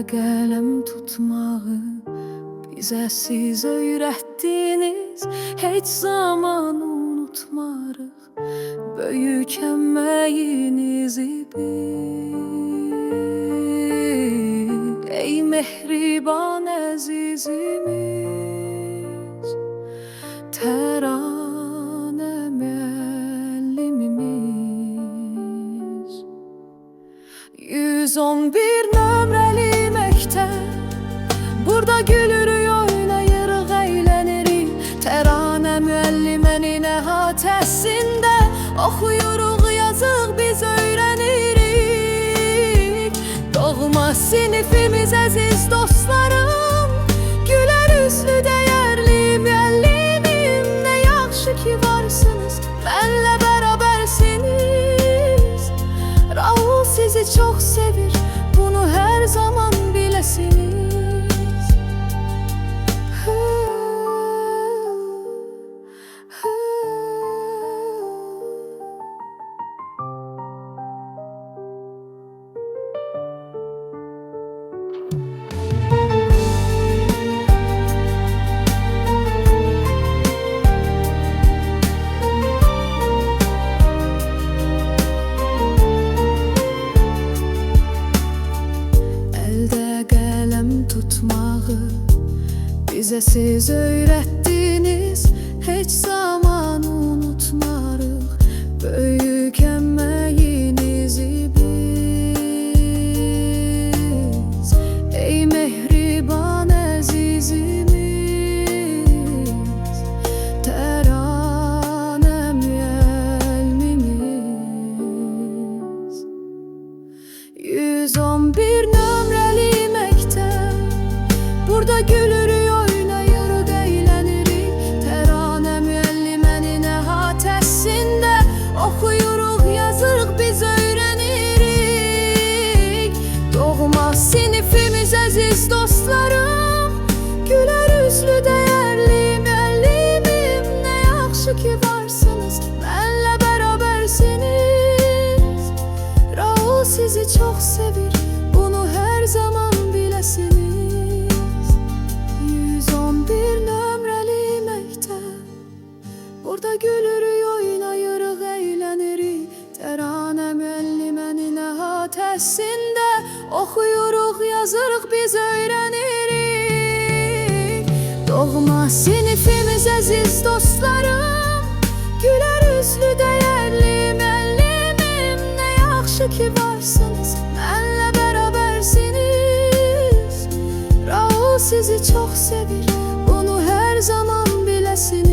qələm tutmağı bizə siz öyrətdiniz, heç zaman unutmarıq böyük əməyinizi biz. Ey mehriban əzizimiz, təranə müəllimimiz. 111 nömrəli məktəb, burada gülürük, oynayırıq, əylənirik. Təranə müəllimənin əhatəsində oxuyuruq, yazıq biz öyrənirik. Doğma sinifimiz, əziz dostlarım, gülər üzlü dəyərli müəllimim. Nə yaxşı ki varsınız, mənlə bərabərsiniz. Raul sizi çox sevir, bunu hər zaman biləsiniz. Tutmağı bizə siz öyrətdiniz, heç zaman unutmarıq böyük əməyinizi biz. Ey mehriban əzizimiz, təranə müəllimimiz. 111 nömrəli məktəb, burada gülürük, oynayırıq, əylənirik. Təranə müəllimənin əhatəsində oxuyuruq, yazırıq, biz öyrənirik. Doğma sinifimiz, əziz dostlarım, gülər üzlü dəyərli müəllimim. Nə yaxşı ki varsınız, mənlə bərabərsiniz. Raul sizi çox sevir, bunu hər zaman biləsiniz. 111 nömrəli məktəb, burada gülürük, oynayırıq, əylənirik. Təranə müəllimənin əhatəsində oxuyuruq, yazırıq, biz öyrənirik. Doğma sinifimiz, əziz dostlarım, gülər üzlü dəyərli müəllimim. Nə yaxşı ki varsınız, mənlə bərabərsiniz. Raul sizi çox sevir, bunu hər zaman biləsiniz.